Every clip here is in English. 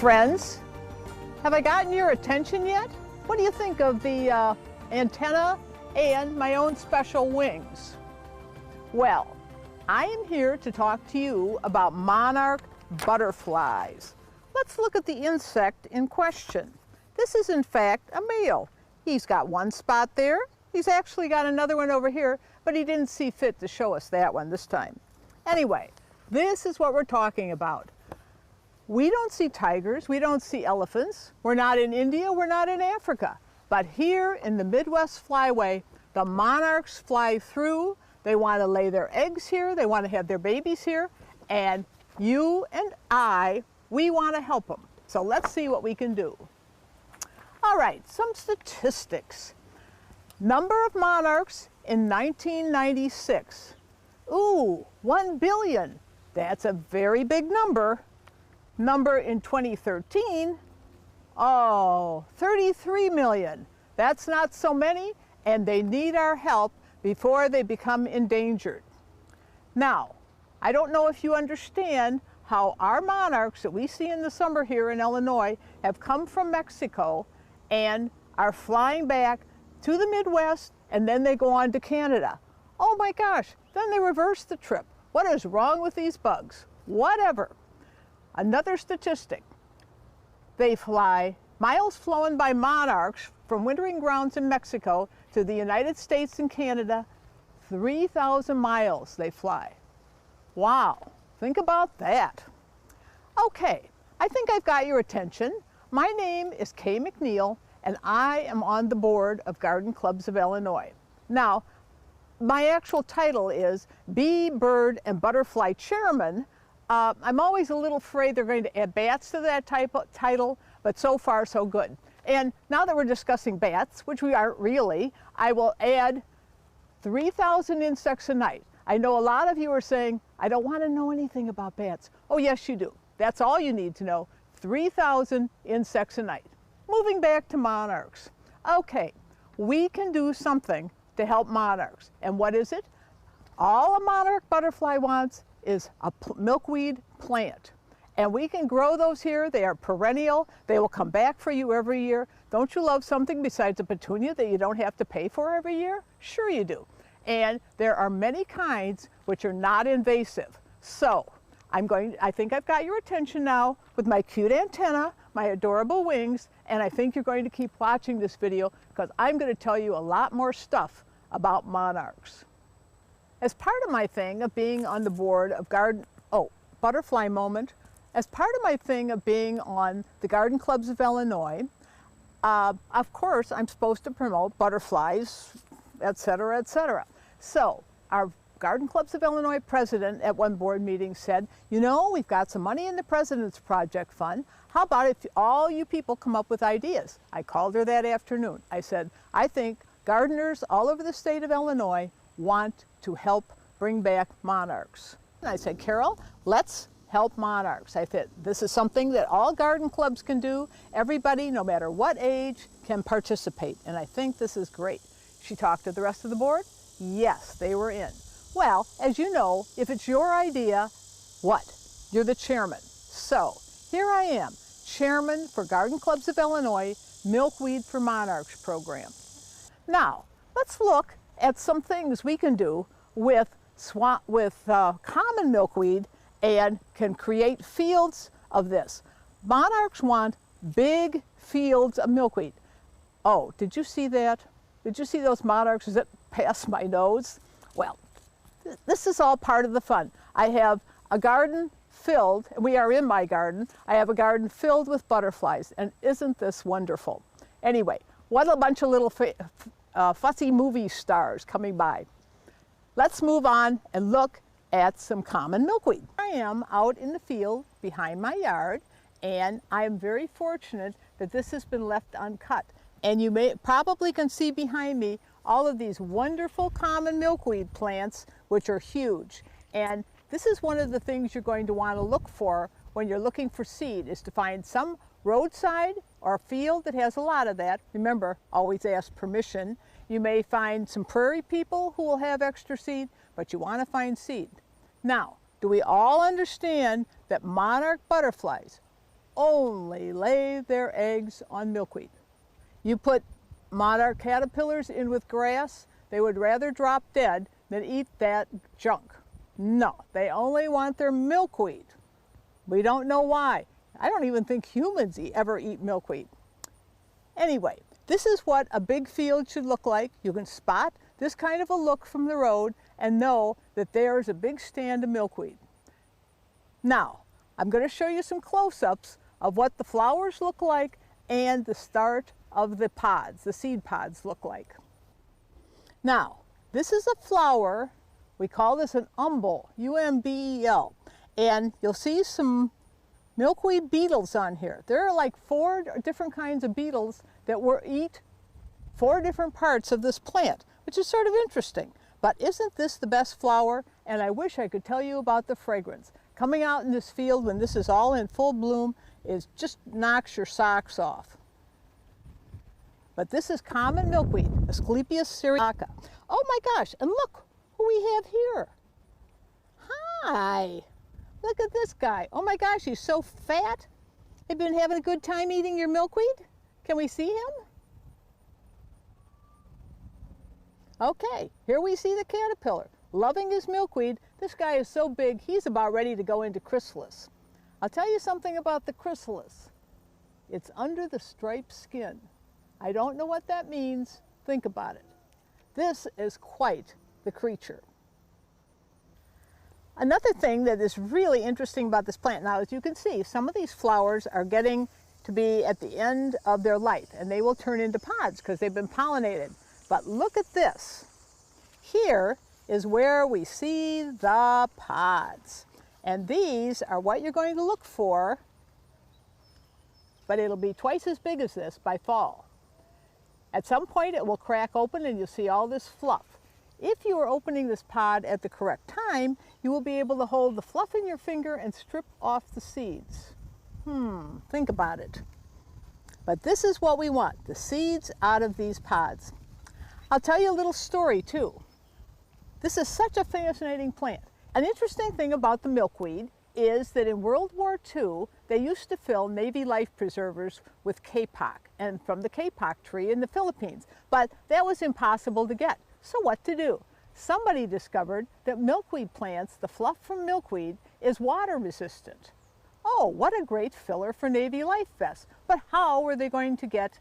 Friends, have I gotten your attention yet? What do you think of the antenna and my own special wings? Well, I am here to talk to you about monarch butterflies. Let's look at the insect in question. This is in fact a male. He's got one spot there. He's actually got another one over here, but he didn't see fit to show us that one this time. Anyway, this is what we're talking about. We don't see tigers, we don't see elephants. We're not in India, we're not in Africa. But here in the Midwest Flyway, the monarchs fly through. They want to lay their eggs here, they want to have their babies here, and you and I, we want to help them. So let's see what we can do. All right, some statistics. Number of monarchs in 1996. Ooh, 1 billion. That's a very big number. Number in 2013, oh, 33 million. That's not so many, and they need our help before they become endangered. Now, I don't know if you understand how our monarchs that we see in the summer here in Illinois have come from Mexico and are flying back to the Midwest, and then they go on to Canada. Oh my gosh, then they reverse the trip. What is wrong with these bugs? Whatever. Another statistic, they fly miles flown by monarchs from wintering grounds in Mexico to the United States and Canada, 3,000 miles they fly. Wow, think about that. Okay, I think I've got your attention. My name is Kay MacNeil, and I am on the board of Garden Clubs of Illinois. Now, my actual title is Bee, Bird, and Butterfly Chairman. I'm always a little afraid they're going to add bats to that title, but so far so good. And now that we're discussing bats, which we aren't really, I will add 3,000 insects a night. I know a lot of you are saying, I don't want to know anything about bats. Oh yes, you do. That's all you need to know. 3,000 insects a night. Moving back to monarchs. Okay, we can do something to help monarchs. And what is it? All a monarch butterfly wants is a milkweed plant. And we can grow those here. They are perennial. They will come back for you every year. Don't you love something besides a petunia that you don't have to pay for every year? Sure you do. And there are many kinds which are not invasive. So I think I've got your attention now with my cute antenna, my adorable wings, and I think you're going to keep watching this video because I'm going to tell you a lot more stuff about monarchs. As part of my thing of being on the board of butterfly moment, as part of my thing of being on the Garden Clubs of Illinois, of course I'm supposed to promote butterflies, etc., etc. So our Garden Clubs of Illinois president at one board meeting said, you know, we've got some money in the President's Project Fund. How about if all you people come up with ideas? I called her that afternoon. I said, I think gardeners all over the state of Illinois want to help bring back monarchs. And I said, Carol, let's help monarchs. I said, this is something that all garden clubs can do. Everybody, no matter what age, can participate. And I think this is great. She talked to the rest of the board. Yes, they were in. Well, as you know, if it's your idea, what? You're the chairman. So here I am, chairman for Garden Clubs of Illinois, Milkweed for Monarchs program. Now, let's look at some things we can do with common milkweed and can create fields of this. Monarchs want big fields of milkweed. Oh, did you see that? Did you see those monarchs that passed my nose? Well, this is all part of the fun. I have a garden filled, and we are in my garden, I have a garden filled with butterflies, and isn't this wonderful? Anyway, what a bunch of little fussy movie stars coming by. Let's move on and look at some common milkweed. I am out in the field behind my yard, and I am very fortunate that this has been left uncut. And you probably can see behind me all of these wonderful common milkweed plants, which are huge. And this is one of the things you're going to want to look for when you're looking for seed, is to find some roadside or field that has a lot of that. Remember, always ask permission. You may find some prairie people who will have extra seed, but you want to find seed. Now, do we all understand that monarch butterflies only lay their eggs on milkweed. You put monarch caterpillars in with grass, they would rather drop dead than eat that junk. No, they only want their milkweed. We don't know why. I don't even think humans ever eat milkweed. Anyway, this is what a big field should look like. You can spot this kind of a look from the road and know that there's a big stand of milkweed. Now, I'm going to show you some close-ups of what the flowers look like and the start of the pods, the seed pods look like. Now, this is a flower. We call this an umbel, U-M-B-E-L. And you'll see some milkweed beetles on here. There are like 4 different kinds of beetles that will eat 4 different parts of this plant, which is sort of interesting. But isn't this the best flower? And I wish I could tell you about the fragrance. Coming out in this field when this is all in full bloom is just knocks your socks off. But this is common milkweed, Asclepias syriaca. Oh my gosh, and look who we have here. Hi, look at this guy. Oh my gosh, he's so fat. Have you been having a good time eating your milkweed? Can we see him? Okay, here we see the caterpillar, loving his milkweed. This guy is so big, he's about ready to go into chrysalis. I'll tell you something about the chrysalis. It's under the striped skin. I don't know what that means. Think about it. This is quite the creature. Another thing that is really interesting about this plant, now as you can see, some of these flowers are getting to be at the end of their life and they will turn into pods because they've been pollinated. But look at this. Here is where we see the pods. And these are what you're going to look for, but it'll be twice as big as this by fall. At some point it will crack open and you'll see all this fluff. If you are opening this pod at the correct time, you will be able to hold the fluff in your finger and strip off the seeds. Think about it. But this is what we want, the seeds out of these pods. I'll tell you a little story too. This is such a fascinating plant. An interesting thing about the milkweed is that in World War II, they used to fill Navy life preservers with kapok, and from the kapok tree in the Philippines. But that was impossible to get. So what to do? Somebody discovered that milkweed plants, the fluff from milkweed, is water resistant. Oh, what a great filler for Navy life vests. But how were they going to get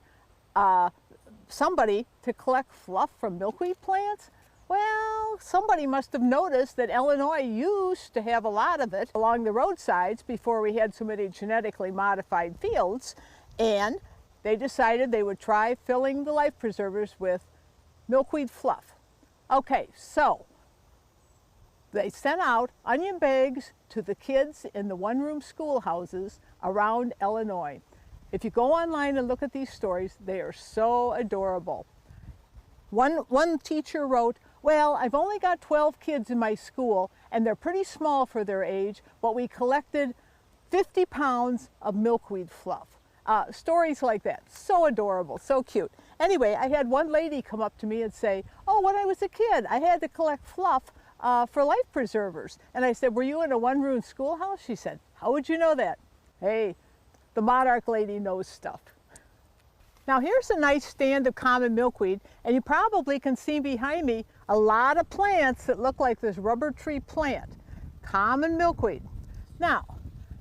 somebody to collect fluff from milkweed plants? Well, somebody must have noticed that Illinois used to have a lot of it along the roadsides before we had so many genetically modified fields, and they decided they would try filling the life preservers with milkweed fluff. Okay, so they sent out onion bags to the kids in the one-room schoolhouses around Illinois. If you go online and look at these stories, they are so adorable. One teacher wrote, well, I've only got 12 kids in my school and they're pretty small for their age, but we collected 50 pounds of milkweed fluff. Stories like that, so adorable, so cute. Anyway, I had one lady come up to me and say, oh, when I was a kid, I had to collect fluff for life preservers. And I said, were you in a one-room schoolhouse? She said, how would you know that? Hey, the Monarch lady knows stuff. Now here's a nice stand of common milkweed, and you probably can see behind me a lot of plants that look like this rubber tree plant. Common milkweed. Now,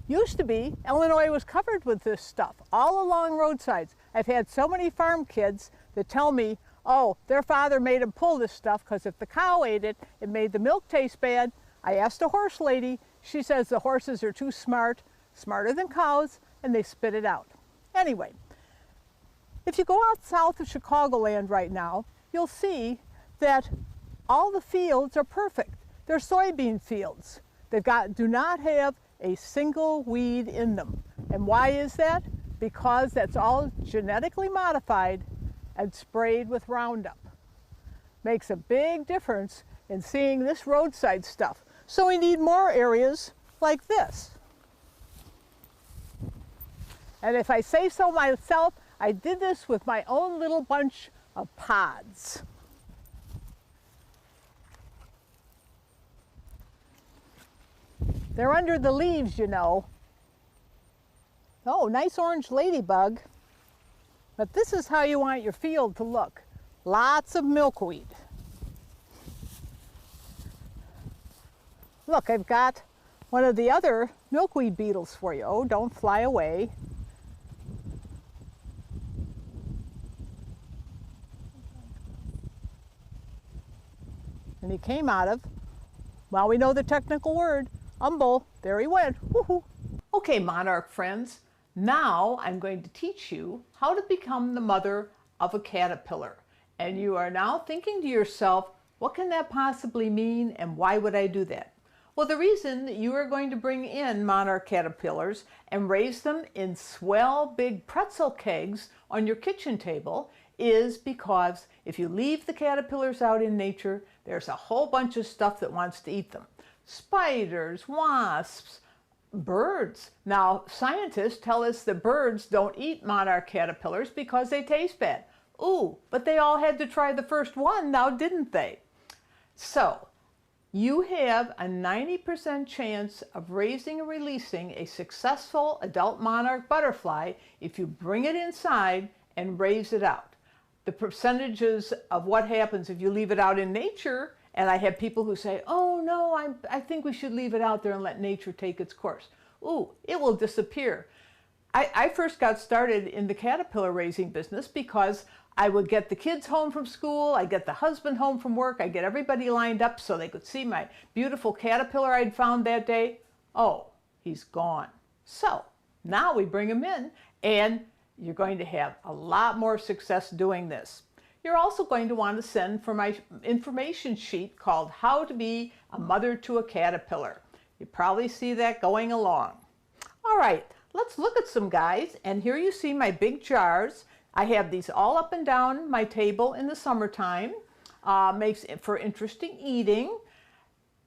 used to be, Illinois was covered with this stuff all along roadsides. I've had so many farm kids that tell me, oh, their father made them pull this stuff because if the cow ate it, it made the milk taste bad. I asked a horse lady, she says the horses are too smart, smarter than cows, and they spit it out. Anyway, if you go out south of Chicagoland right now, you'll see that all the fields are perfect. They're soybean fields. They do not have a single weed in them. And why is that? Because that's all genetically modified and sprayed with Roundup. Makes a big difference in seeing this roadside stuff. So we need more areas like this. And if I say so myself, I did this with my own little bunch of pods. They're under the leaves, you know. Oh, nice orange ladybug. But this is how you want your field to look. Lots of milkweed. Look, I've got one of the other milkweed beetles for you. Oh, don't fly away. And he came out of, well, we know the technical word, umbel. There he went. Woohoo. Okay, monarch friends, now I'm going to teach you how to become the mother of a caterpillar. And you are now thinking to yourself, what can that possibly mean and why would I do that? Well, the reason that you are going to bring in monarch caterpillars and raise them in swell big pretzel kegs on your kitchen table is because if you leave the caterpillars out in nature, there's a whole bunch of stuff that wants to eat them. Spiders, wasps, birds. Now, scientists tell us that birds don't eat monarch caterpillars because they taste bad. Ooh, but they all had to try the first one now, didn't they? So, you have a 90% chance of raising and releasing a successful adult monarch butterfly if you bring it inside and raise it out. The percentages of what happens if you leave it out in nature, and I have people who say, oh no, I think we should leave it out there and let nature take its course. Ooh, it will disappear. I first got started in the caterpillar raising business because I would get the kids home from school, I'd get the husband home from work, I'd get everybody lined up so they could see my beautiful caterpillar I'd found that day. Oh, he's gone. So now we bring him in and you're going to have a lot more success doing this. You're also going to want to send for my information sheet called How to Be a Mother to a Caterpillar. You probably see that going along. All right, let's look at some guys, and here you see my big jars. I have these all up and down my table in the summertime. Makes it for interesting eating.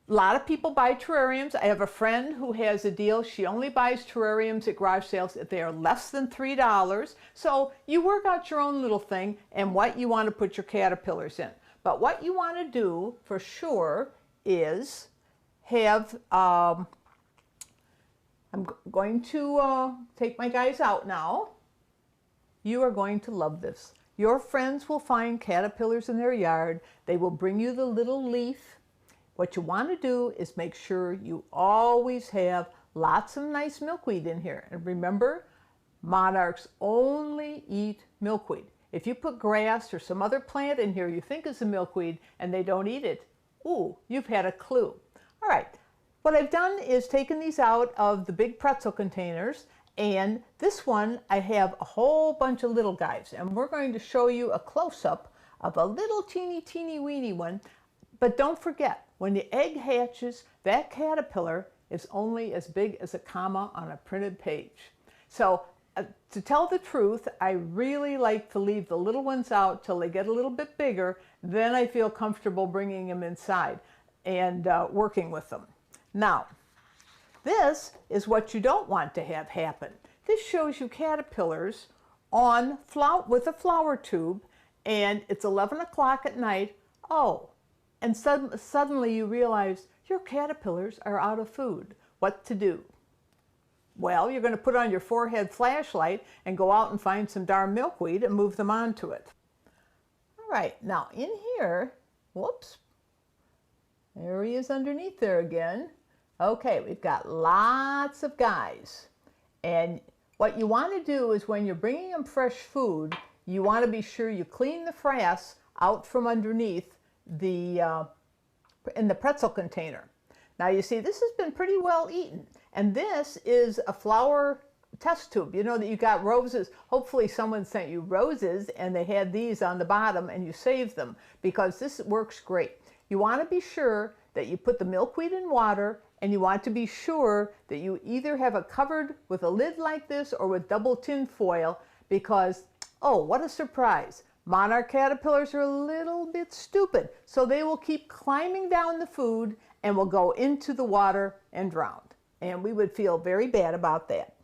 A lot of people buy terrariums. I have a friend who has a deal. She only buys terrariums at garage sales if they are less than $3. So you work out your own little thing and what you want to put your caterpillars in. But what you want to do for sure is have, I'm going to take my guys out now. You are going to love this. Your friends will find caterpillars in their yard. They will bring you the little leaf. What you want to do is make sure you always have lots of nice milkweed in here. And remember, monarchs only eat milkweed. If you put grass or some other plant in here you think is a milkweed and they don't eat it, ooh, you've had a clue. All right, what I've done is taken these out of the big pretzel containers, and this one I have a whole bunch of little guys, and we're going to show you a close-up of a little teeny weeny one. But don't forget, when the egg hatches, that caterpillar is only as big as a comma on a printed page. So to tell the truth, I really like to leave the little ones out till they get a little bit bigger. Then I feel comfortable bringing them inside and working with them. Now, this is what you don't want to have happen. This shows you caterpillars on with a flower tube, and it's 11 o'clock at night. Oh, and suddenly you realize your caterpillars are out of food. What to do? Well, you're going to put on your forehead flashlight and go out and find some darn milkweed and move them onto it. All right, now in here, whoops, there he is underneath there again. Okay, we've got lots of guys. And what you want to do is when you're bringing them fresh food, you want to be sure you clean the frass out from underneath in the pretzel container. Now you see this has been pretty well eaten, and this is a flower test tube. You know that you got roses. Hopefully someone sent you roses and they had these on the bottom and you saved them, because this works great. You want to be sure that you put the milkweed in water, and you want to be sure that you either have it covered with a lid like this or with double tin foil, because, oh, what a surprise. Monarch caterpillars are a little bit stupid, so they will keep climbing down the food and will go into the water and drown. And we would feel very bad about that.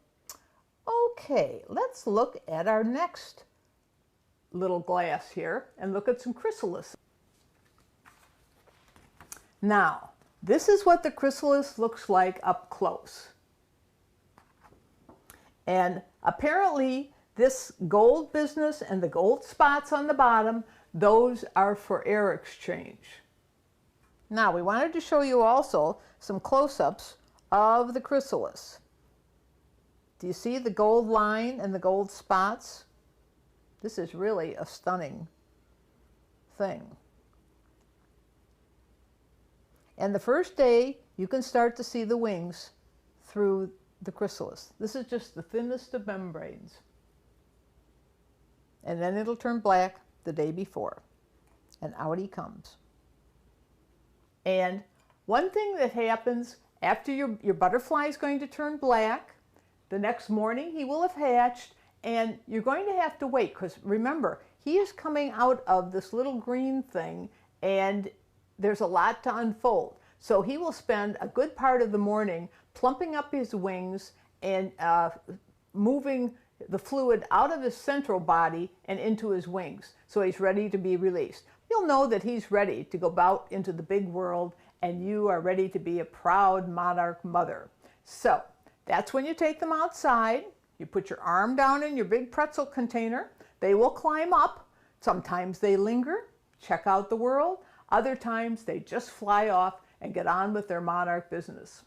Okay, let's look at our next little glass here and look at some chrysalis. Now, this is what the chrysalis looks like up close. And apparently this gold business and the gold spots on the bottom, those are for air exchange. Now we wanted to show you also some close-ups of the chrysalis. Do you see the gold line and the gold spots? This is really a stunning thing. And the first day, you can start to see the wings through the chrysalis. This is just the thinnest of membranes. And then it'll turn black the day before. And out he comes. And one thing that happens after your butterfly is going to turn black, the next morning he will have hatched, and you're going to have to wait, because remember, he is coming out of this little green thing, and there's a lot to unfold. So he will spend a good part of the morning plumping up his wings and moving the fluid out of his central body and into his wings. So he's ready to be released. You'll know that he's ready to go out into the big world, and you are ready to be a proud monarch mother. So that's when you take them outside. You put your arm down in your big pretzel container. They will climb up. Sometimes they linger, check out the world. Other times they just fly off and get on with their monarch business.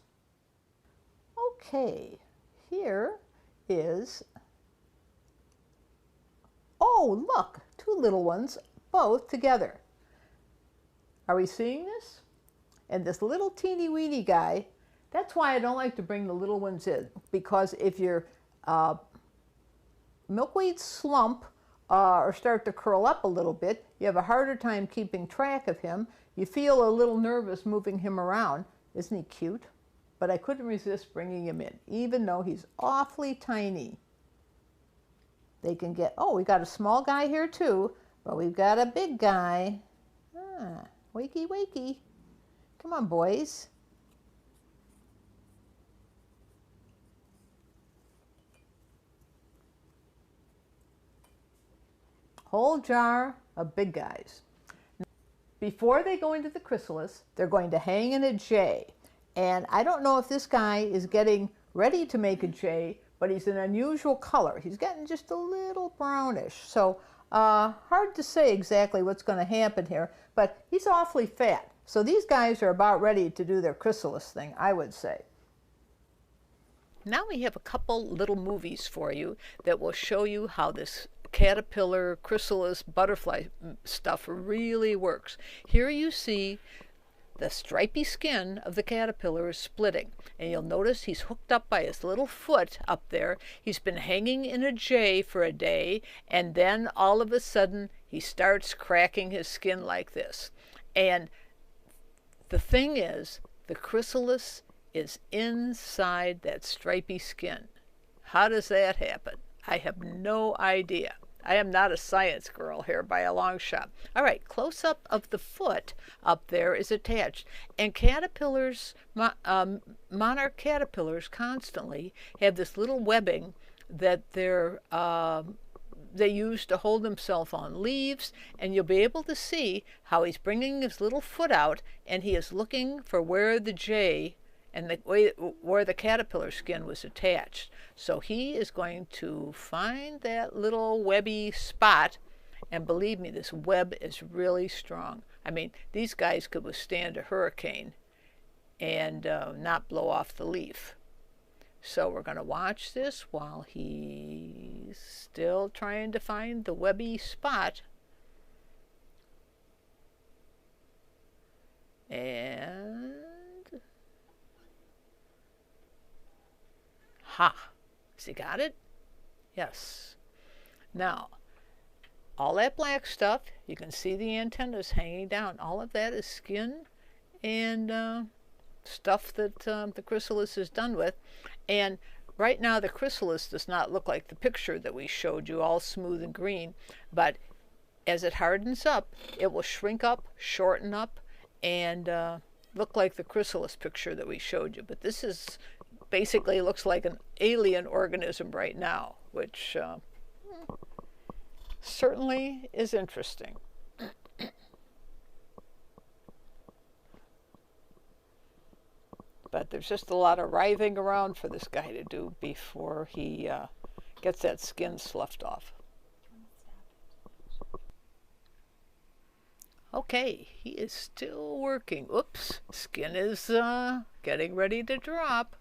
Okay, here is, oh look, two little ones, both together. Are we seeing this? And this little teeny weeny guy, that's why I don't like to bring the little ones in, because if your milkweeds slump or start to curl up a little bit, you have a harder time keeping track of him. You feel a little nervous moving him around. Isn't he cute? But I couldn't resist bringing him in, even though he's awfully tiny. They can get, oh, we got a small guy here too, but we've got a big guy. Ah, wakey, wakey. Come on, boys. Whole jar of big guys. Before they go into the chrysalis, they're going to hang in a J. And I don't know if this guy is getting ready to make a J, but he's an unusual color. He's getting just a little brownish. So hard to say exactly what's going to happen here, but he's awfully fat. So these guys are about ready to do their chrysalis thing, I would say. Now we have a couple little movies for you that will show you how this caterpillar, chrysalis, butterfly stuff really works. Here you see the stripy skin of the caterpillar is splitting, and you'll notice he's hooked up by his little foot up there. He's been hanging in a J for a day, and then all of a sudden he starts cracking his skin like this. And the thing is, the chrysalis is inside that stripy skin. How does that happen? I have no idea. I am not a science girl here by a long shot. All right, close up of the foot up there is attached. And caterpillars, monarch caterpillars constantly have this little webbing that they use to hold themselves on leaves, and you'll be able to see how he's bringing his little foot out, and he is looking for where the J and where the caterpillar skin was attached. So he is going to find that little webby spot, and believe me, this web is really strong. I mean, these guys could withstand a hurricane and not blow off the leaf. So we're going to watch this while he's still trying to find the webby spot. And ha! Has he got it? Yes. Now, all that black stuff, you can see the antennas hanging down. All of that is skin and stuff that the chrysalis is done with. And right now the chrysalis does not look like the picture that we showed you, all smooth and green. But as it hardens up, it will shrink up, shorten up, and look like the chrysalis picture that we showed you. But this is basically looks like an alien organism right now, which certainly is interesting. But But there's just a lot of writhing around for this guy to do before he gets that skin sloughed off. Okay, he is still working. Oops, skin is getting ready to drop.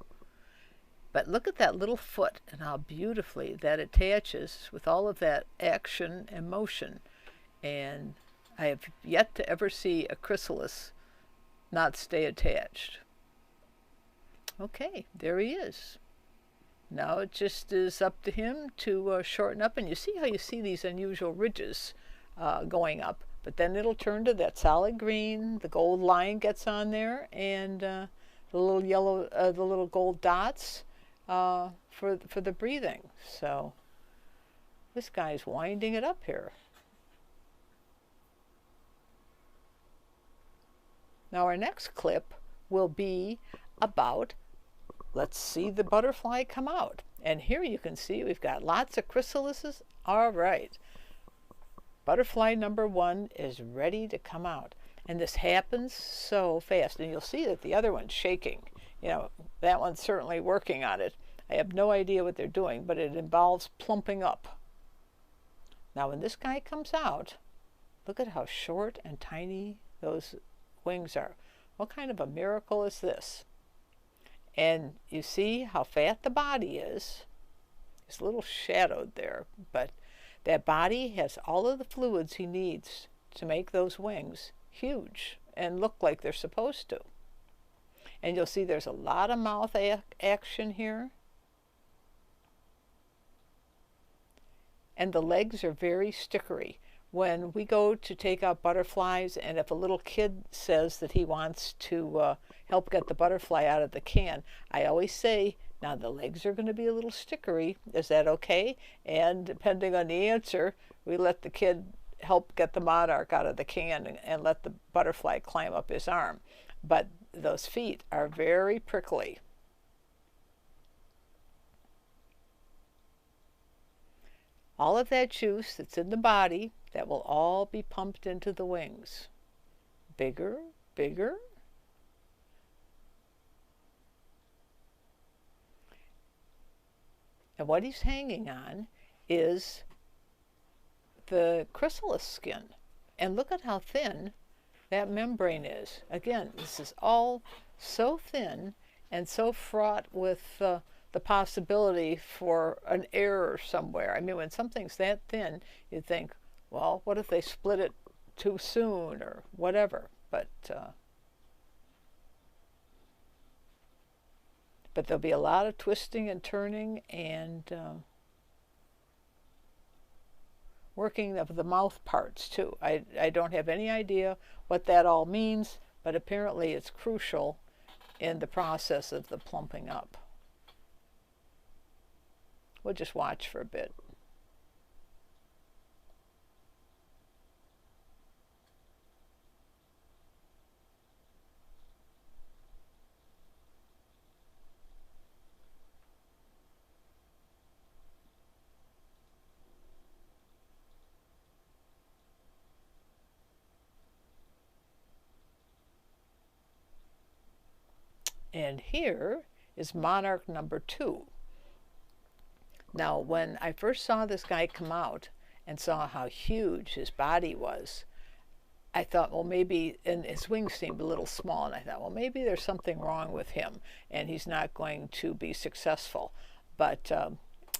But look at that little foot and how beautifully that attaches with all of that action and motion. And I have yet to ever see a chrysalis not stay attached. Okay, there he is. Now it just is up to him to shorten up. And you see how you see these unusual ridges going up. But then it'll turn to that solid green. The gold line gets on there. And the little yellow, the little gold dots for the breathing. So this guy's winding it up here. Now our next clip will be about, let's see the butterfly come out. And here you can see we've got lots of chrysalises. All right. Butterfly number 1 is ready to come out. And this happens so fast. And you'll see that the other one's shaking. You know, that one's certainly working on it. I have no idea what they're doing, but it involves plumping up. Now when this guy comes out, look at how short and tiny those wings are. What kind of a miracle is this? And you see how fat the body is. It's a little shadowed there, but that body has all of the fluids he needs to make those wings huge and look like they're supposed to. And you'll see there's a lot of mouth action here. And the legs are very stickery. When we go to take out butterflies, and if a little kid says that he wants to help get the butterfly out of the can, I always say, now the legs are going to be a little stickery. Is that okay? And depending on the answer, we let the kid help get the monarch out of the can and let the butterfly climb up his arm. But those feet are very prickly. All of that juice that's in the body, that will all be pumped into the wings. Bigger, bigger. And what he's hanging on is the chrysalis skin. And look at how thin that membrane is. Again, this is all so thin and so fraught with the possibility for an error somewhere. I mean, when something's that thin, you think, well, what if they split it too soon or whatever? But there'll be a lot of twisting and turning and working of the mouth parts too. I don't have any idea what that all means, but apparently it's crucial in the process of the plumping up. We'll just watch for a bit. And here is monarch number 2. Now, when I first saw this guy come out and saw how huge his body was, I thought, well, maybe, and his wings seemed a little small, and I thought, well, maybe there's something wrong with him, and he's not going to be successful. But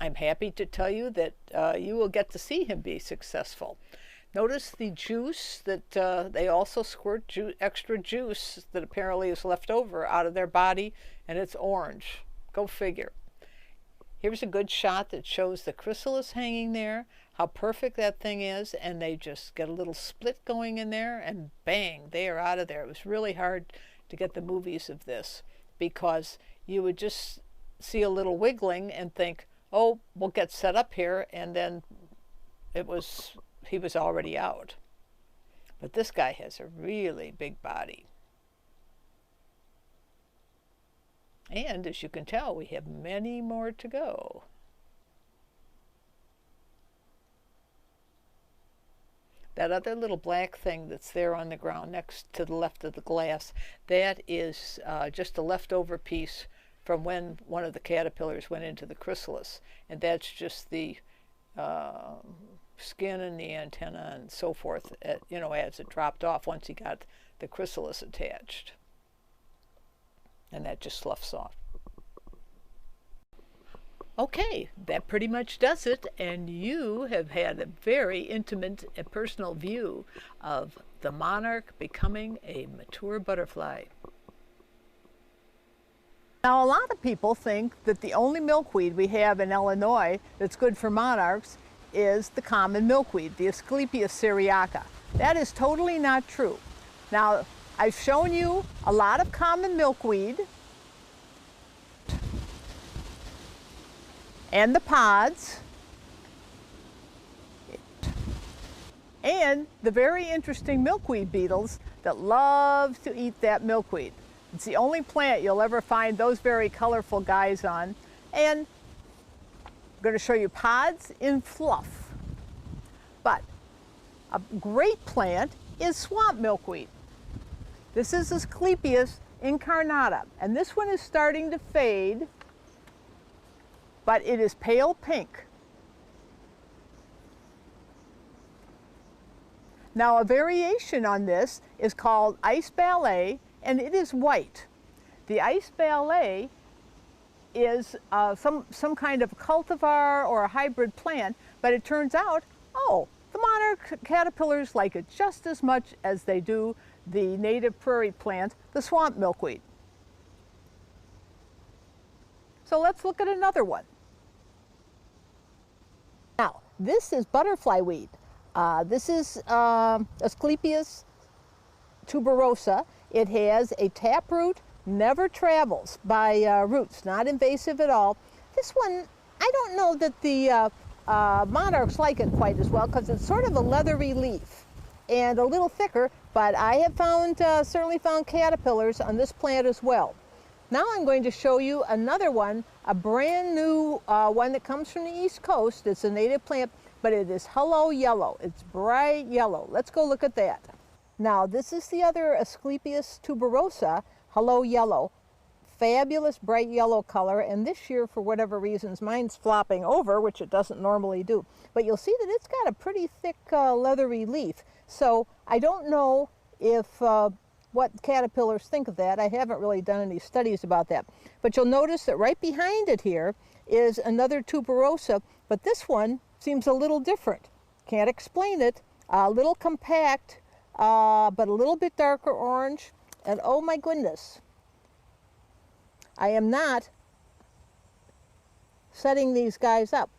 I'm happy to tell you that you will get to see him be successful. Notice the juice that they also squirt extra juice that apparently is left over out of their body, and it's orange. Go figure. Here's a good shot that shows the chrysalis hanging there, how perfect that thing is, and they just get a little split going in there, and bang, they are out of there. It was really hard to get the movies of this because you would just see a little wiggling and think, oh, we'll get set up here, and then he was already out. But this guy has a really big body. And as you can tell, we have many more to go. That other little black thing that's there on the ground next to the left of the glass, that is just a leftover piece from when one of the caterpillars went into the chrysalis. And that's just the skin and the antenna and so forth, you know, as it dropped off once he got the chrysalis attached. And that just sloughs off. Okay, that pretty much does it, and you have had a very intimate and personal view of the monarch becoming a mature butterfly. Now, a lot of people think that the only milkweed we have in Illinois that's good for monarchs is the common milkweed, the Asclepias syriaca. That is totally not true. Now, I've shown you a lot of common milkweed and the pods, and the very interesting milkweed beetles that love to eat that milkweed. It's the only plant you'll ever find those very colorful guys on. And I'm going to show you pods in fluff. But a great plant is swamp milkweed. This is Asclepias incarnata, and this one is starting to fade, but it is pale pink. Now, a variation on this is called ice ballet, and it is white. The ice ballet is some kind of cultivar or a hybrid plant, but it turns out, oh, the monarch caterpillars like it just as much as they do the native prairie plant, the swamp milkweed. So let's look at another one. Now, this is butterfly weed. This is Asclepias tuberosa. It has a taproot, never travels by roots, not invasive at all. This one, I don't know that the monarchs like it quite as well because it's sort of a leathery leaf and a little thicker, but I have found, certainly found caterpillars on this plant as well. Now I'm going to show you another one, a brand new one that comes from the East Coast. It's a native plant, but it is hello yellow. It's bright yellow. Let's go look at that. Now, this is the other Asclepias tuberosa, hello yellow. Fabulous bright yellow color, and this year, for whatever reasons, mine's flopping over, which it doesn't normally do. But you'll see that it's got a pretty thick leathery leaf. So I don't know if what caterpillars think of that. I haven't really done any studies about that. But you'll notice that right behind it here is another tuberosa, but this one seems a little different. Can't explain it. A little compact, but a little bit darker orange. And oh my goodness, I am not setting these guys up.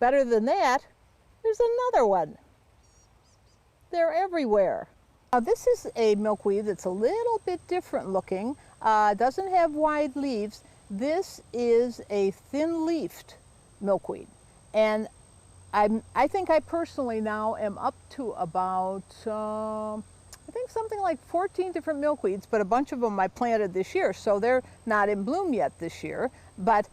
Better than that, there's another one. They're everywhere. Now, this is a milkweed that's a little bit different looking. Doesn't have wide leaves. This is a thin-leafed milkweed. And I think I personally now am up to about, I think something like 14 different milkweeds, but a bunch of them I planted this year, so they're not in bloom yet this year. But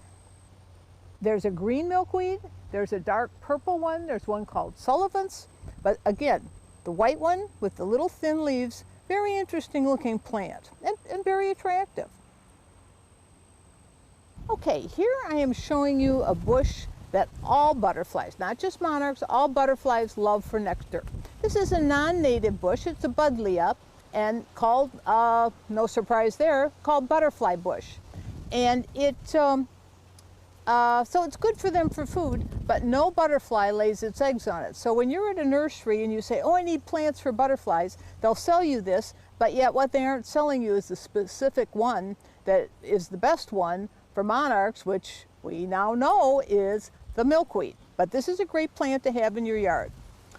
there's a green milkweed, there's a dark purple one, there's one called Sullivan's, but again, the white one with the little thin leaves, very interesting looking plant and very attractive. Okay, here I am showing you a bush that all butterflies, not just monarchs, all butterflies love for nectar. This is a non-native bush. It's a buddleia and called, no surprise there, called butterfly bush. And it, so it's good for them for food, but no butterfly lays its eggs on it. So when you're at a nursery and you say, oh, I need plants for butterflies, they'll sell you this, but yet what they aren't selling you is the specific one that is the best one for monarchs, which we now know is the milkweed. But this is a great plant to have in your yard.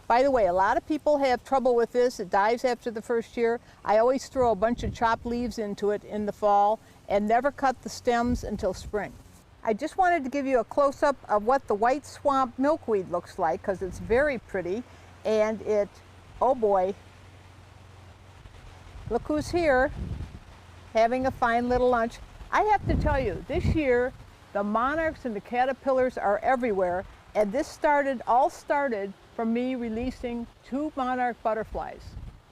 By the way, a lot of people have trouble with this. It dies after the first year. I always throw a bunch of chopped leaves into it in the fall and never cut the stems until spring. I just wanted to give you a close-up of what the white swamp milkweed looks like because it's very pretty, and it, oh boy, look who's here having a fine little lunch. I have to tell you, this year the monarchs and the caterpillars are everywhere, And this all started from me releasing 2 monarch butterflies.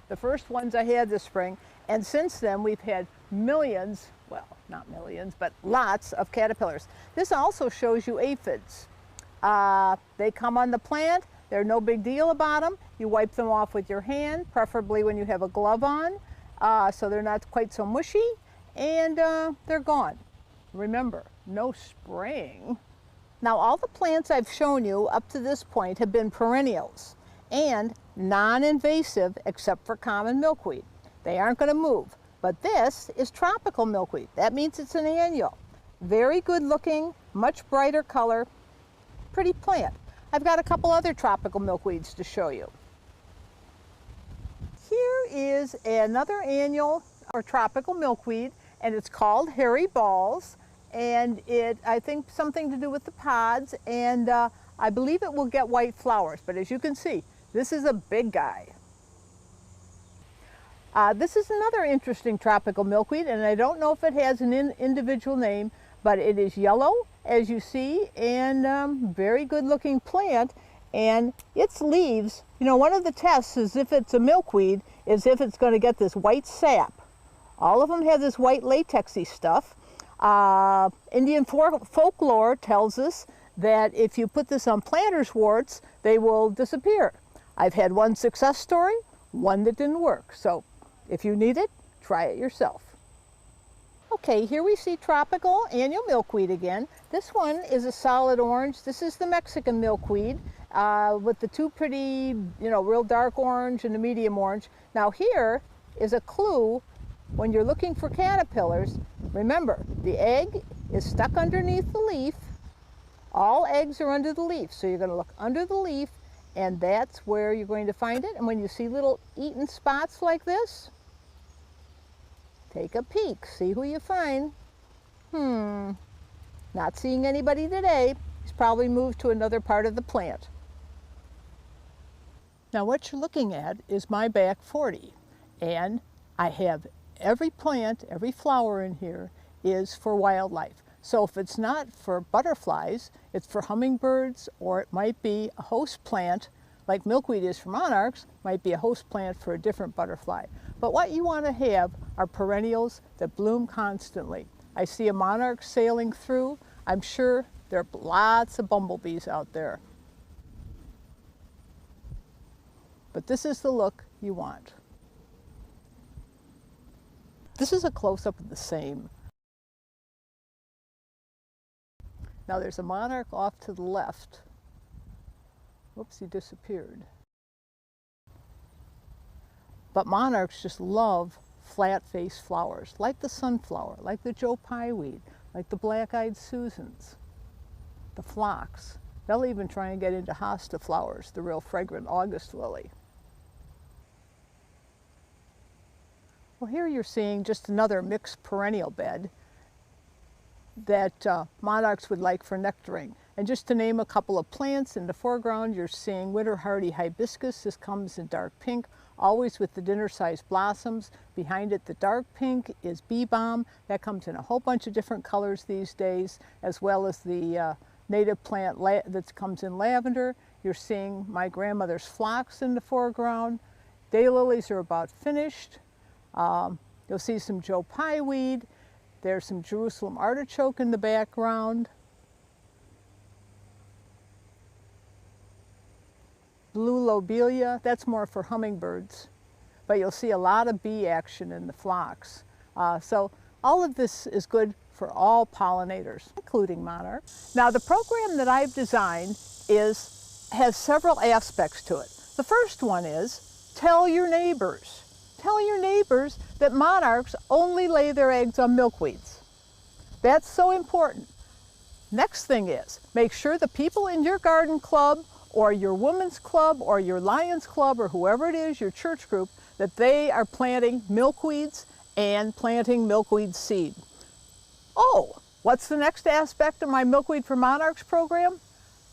The first ones I had this spring, and since then we've had millions, well, not millions, but lots of caterpillars. This also shows you aphids. They come on the plant, they're no big deal about them. You wipe them off with your hand, preferably when you have a glove on, so they're not quite so mushy, and they're gone. Remember, no spraying. Now, all the plants I've shown you up to this point have been perennials and non-invasive except for common milkweed. They aren't going to move, but this is tropical milkweed. That means it's an annual. Very good looking, much brighter color, pretty plant. I've got a couple other tropical milkweeds to show you. Here is another annual or tropical milkweed, and it's called hairy balls. And I think something to do with the pods, and I believe it will get white flowers, but as you can see, this is a big guy. This is another interesting tropical milkweed, and I don't know if it has an individual name, but it is yellow, as you see, and very good looking plant, and its leaves, you know, one of the tests is if it's a milkweed, is if it's going to get this white sap. All of them have this white latexy stuff. Indian folklore tells us that if you put this on planter's warts, they will disappear. I've had one success story, one that didn't work. So if you need it, try it yourself. Okay, here we see tropical annual milkweed again. This one is a solid orange. This is the Mexican milkweed with the 2 pretty, you know, real dark orange and the medium orange. Now here is a clue. When you're looking for caterpillars, remember, the egg is stuck underneath the leaf. All eggs are under the leaf, so you're going to look under the leaf, and that's where you're going to find it. And when you see little eaten spots like this, take a peek, see who you find. Not seeing anybody today. He's probably moved to another part of the plant. Now what you're looking at is my back 40, and I have every plant, every flower in here is for wildlife. So if it's not for butterflies, it's for hummingbirds, or it might be a host plant, like milkweed is for monarchs, might be a host plant for a different butterfly. But what you want to have are perennials that bloom constantly. I see a monarch sailing through. I'm sure there are lots of bumblebees out there. But this is the look you want. This is a close-up of the same. Now there's a monarch off to the left. Whoops, he disappeared. But monarchs just love flat-faced flowers, like the sunflower, like the Joe Pye weed, like the black-eyed Susans, the phlox. They'll even try and get into hosta flowers, the real fragrant August lily. Well, here you're seeing just another mixed perennial bed that monarchs would like for nectaring. And just to name a couple of plants, in the foreground you're seeing winter hardy hibiscus. This comes in dark pink, always with the dinner-sized blossoms. Behind it, the dark pink is bee balm. That comes in a whole bunch of different colors these days, as well as the native plant that comes in lavender. You're seeing my grandmother's phlox in the foreground. Daylilies are about finished. You'll see some Joe Pye weed. There's some Jerusalem artichoke in the background. Blue lobelia, that's more for hummingbirds. But you'll see a lot of bee action in the phlox. So all of this is good for all pollinators, including monarchs. Now the program that I've designed has several aspects to it. The first one is tell your neighbors. Tell your neighbors that monarchs only lay their eggs on milkweeds. That's so important. Next thing is, make sure the people in your garden club or your women's club or your Lions club or whoever it is, your church group, that they are planting milkweeds and planting milkweed seed. Oh, what's the next aspect of my Milkweed for Monarchs program?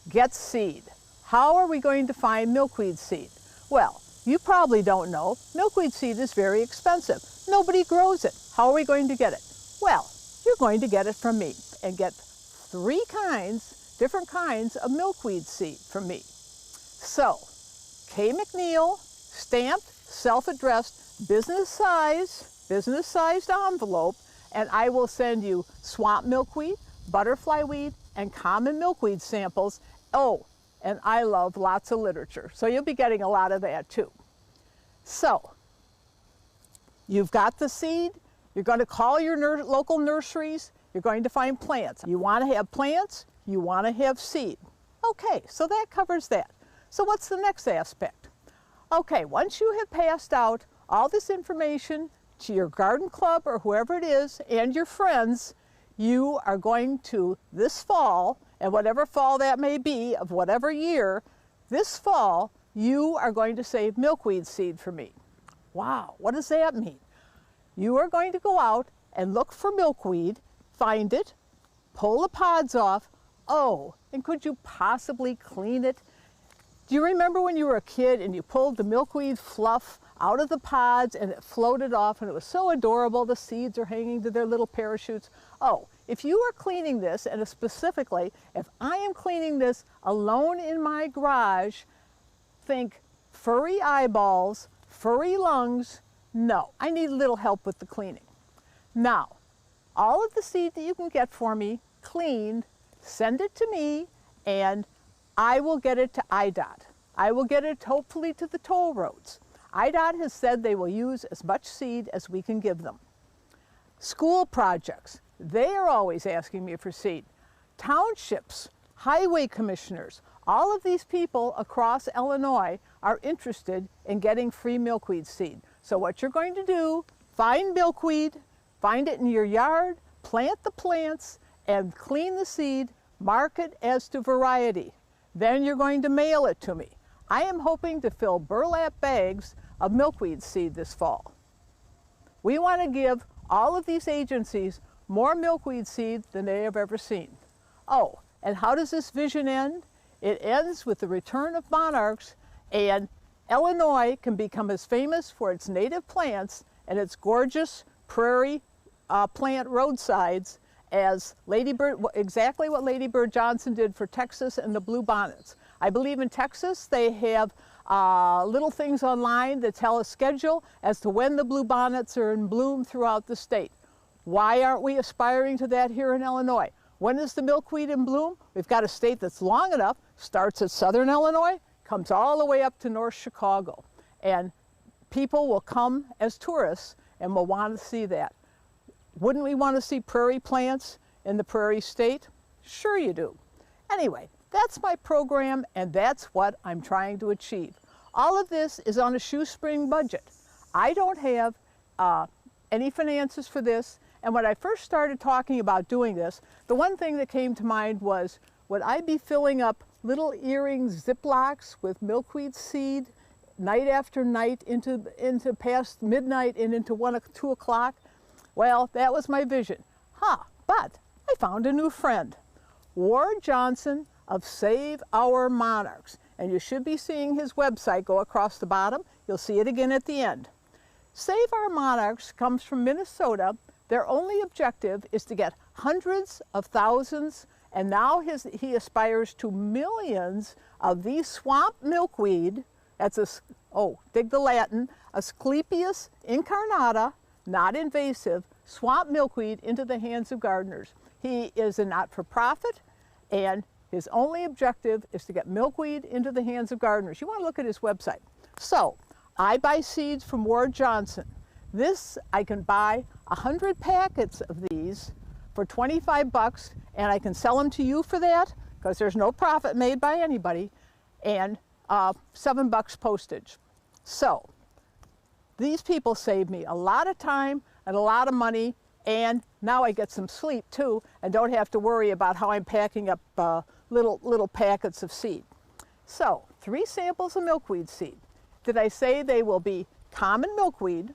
Get seed. How are we going to find milkweed seed? Well, you probably don't know, milkweed seed is very expensive. Nobody grows it. How are we going to get it? Well, you're going to get it from me and get 3 kinds different kinds of milkweed seed from me. So, Kay MacNeil, stamped, self-addressed, business-sized envelope, and I will send you swamp milkweed, butterfly weed, and common milkweed samples. Oh, and I love lots of literature, so you'll be getting a lot of that too. So, you've got the seed, you're going to call your local nurseries, you're going to find plants. You want to have plants, you want to have seed. Okay, so that covers that. So what's the next aspect? Okay, once you have passed out all this information to your garden club or whoever it is and your friends, you are going to, this fall, and whatever fall that may be of whatever year, this fall, you are going to save milkweed seed for me. Wow, what does that mean? You are going to go out and look for milkweed, find it, pull the pods off. Oh, and could you possibly clean it? Do you remember when you were a kid and you pulled the milkweed fluff out of the pods and it floated off and it was so adorable, the seeds are hanging to their little parachutes? Oh, if you are cleaning this, and specifically, if I am cleaning this alone in my garage, think furry eyeballs, furry lungs. No, I need a little help with the cleaning. Now, all of the seed that you can get for me, cleaned, send it to me, and I will get it to IDOT. I will get it hopefully to the toll roads. IDOT has said they will use as much seed as we can give them. School projects, they are always asking me for seed. Townships, highway commissioners, all of these people across Illinois are interested in getting free milkweed seed. So what you're going to do, find milkweed, find it in your yard, plant the plants, and clean the seed, mark it as to variety. Then you're going to mail it to me. I am hoping to fill burlap bags of milkweed seed this fall. We want to give all of these agencies more milkweed seed than they have ever seen. Oh, and how does this vision end? It ends with the return of monarchs, and Illinois can become as famous for its native plants and its gorgeous prairie plant roadsides as Lady Bird, exactly what Lady Bird Johnson did for Texas and the bluebonnets. I believe in Texas they have little things online that tell a schedule as to when the bluebonnets are in bloom throughout the state. Why aren't we aspiring to that here in Illinois? When is the milkweed in bloom? We've got a state that's long enough, starts at southern Illinois, comes all the way up to North Chicago. And people will come as tourists and will want to see that. Wouldn't we want to see prairie plants in the prairie state? Sure you do. Anyway, that's my program and that's what I'm trying to achieve. All of this is on a shoestring budget. I don't have any finances for this, and when I first started talking about doing this, the one thing that came to mind was, would I be filling up little earring Ziplocs with milkweed seed night after night into past midnight and into 1 or 2 o'clock? Well, that was my vision. But I found a new friend, Ward Johnson of Save Our Monarchs. And you should be seeing his website go across the bottom. You'll see it again at the end. Save Our Monarchs comes from Minnesota. Their only objective is to get hundreds of thousands, and now he aspires to millions of these swamp milkweed. That's dig the Latin, Asclepias incarnata, not invasive, swamp milkweed into the hands of gardeners. He is a not-for-profit, and his only objective is to get milkweed into the hands of gardeners. You want to look at his website. So, I buy seeds from Ward Johnson. This, I can buy 100 packets of these for 25 bucks, and I can sell them to you for that, because there's no profit made by anybody, and 7 bucks postage. So, these people save me a lot of time and a lot of money, and now I get some sleep too, and don't have to worry about how I'm packing up little packets of seed. So, 3 samples of milkweed seed. Did I say they will be common milkweed?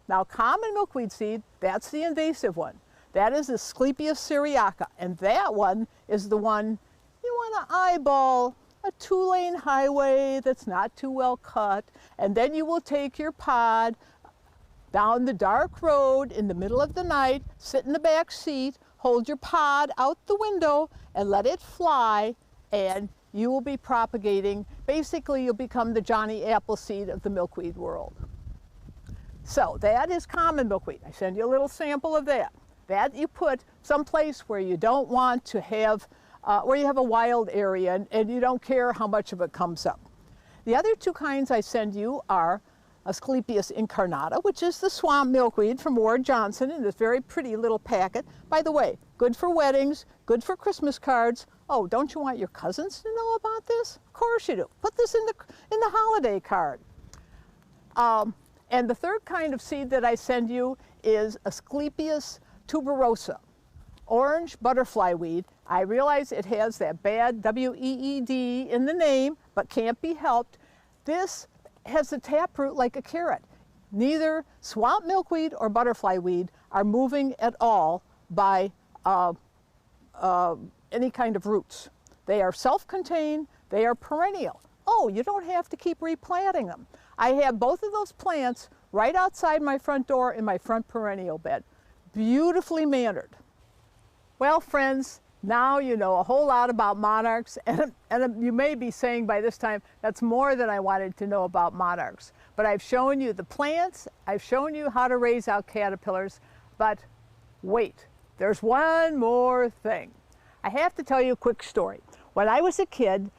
Now, common milkweed seed, that's the invasive one. That is Asclepias syriaca, and that one is the one you want to eyeball a 2-lane highway that's not too well cut, and then you will take your pod down the dark road in the middle of the night, sit in the back seat, hold your pod out the window, and let it fly, and you will be propagating. Basically, you'll become the Johnny Appleseed of the milkweed world. So that is common milkweed. I send you a little sample of that. That you put someplace where you don't want to have, where you have a wild area and you don't care how much of it comes up. The other two kinds I send you are Asclepias incarnata, which is the swamp milkweed from Ward Johnson in this very pretty little packet. By the way, good for weddings, good for Christmas cards. Oh, don't you want your cousins to know about this? Of course you do. Put this in the holiday card. And the third kind of seed that I send you is Asclepias tuberosa, orange butterfly weed. I realize it has that bad W-E-E-D in the name, but can't be helped. This has a taproot like a carrot. Neither swamp milkweed or butterfly weed are moving at all by any kind of roots. They are self-contained, they are perennial. Oh, you don't have to keep replanting them. I have both of those plants right outside my front door in my front perennial bed. Beautifully mannered. Well, friends, now you know a whole lot about monarchs, and you may be saying by this time, that's more than I wanted to know about monarchs. But I've shown you the plants, I've shown you how to raise out caterpillars, but wait, there's one more thing. I have to tell you a quick story. When I was a kid,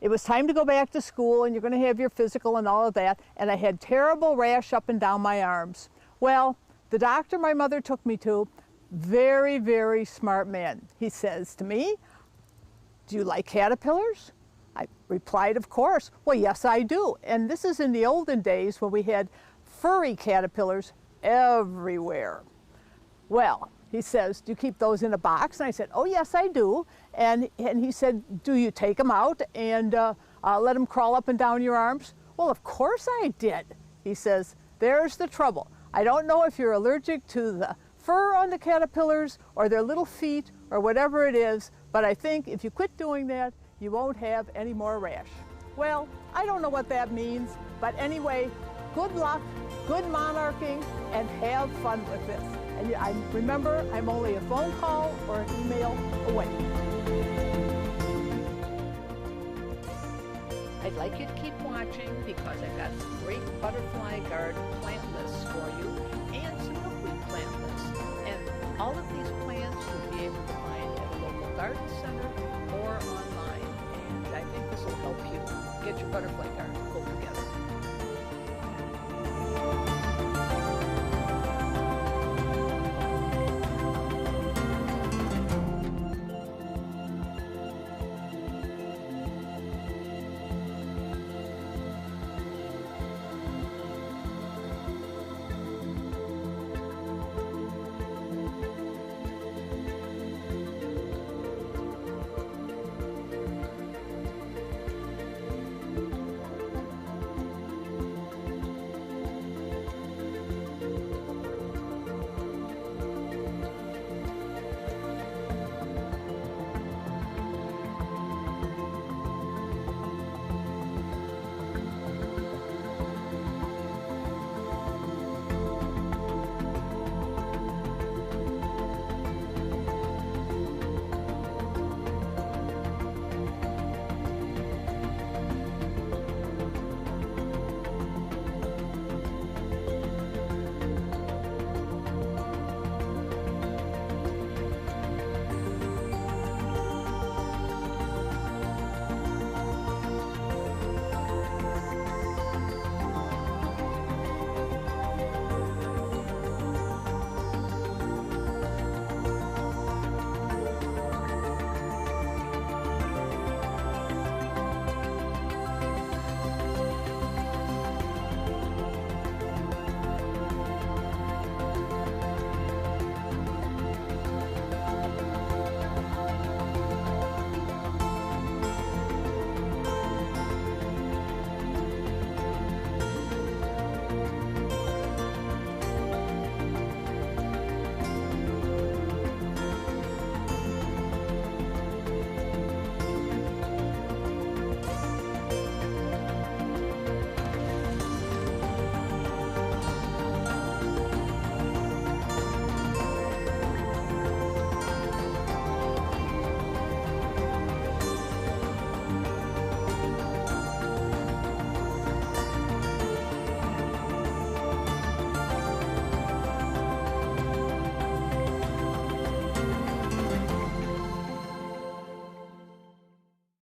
it was time to go back to school and you're going to have your physical and all of that, and I had terrible rash up and down my arms. Well, the doctor my mother took me to, very, very smart man. He says to me, "Do you like caterpillars?" I replied, "Of course." "Well, yes, I do." And this is in the olden days when we had furry caterpillars everywhere. Well, he says, "Do you keep those in a box?" And I said, "Oh, yes, I do." And he said, "Do you take them out and let them crawl up and down your arms?" Well, of course I did. He says, "There's the trouble. I don't know if you're allergic to the fur on the caterpillars or their little feet or whatever it is, but I think if you quit doing that, you won't have any more rash." Well, I don't know what that means, but anyway, good luck, good monarching, and have fun with this. And remember, I'm only a phone call or an email away. I'd like you to keep watching because I've got some great butterfly garden plant lists for you and some milkweed plant lists. And all of these plants you'll be able to find at a local garden center or online. And I think this will help you get your butterfly garden pulled together.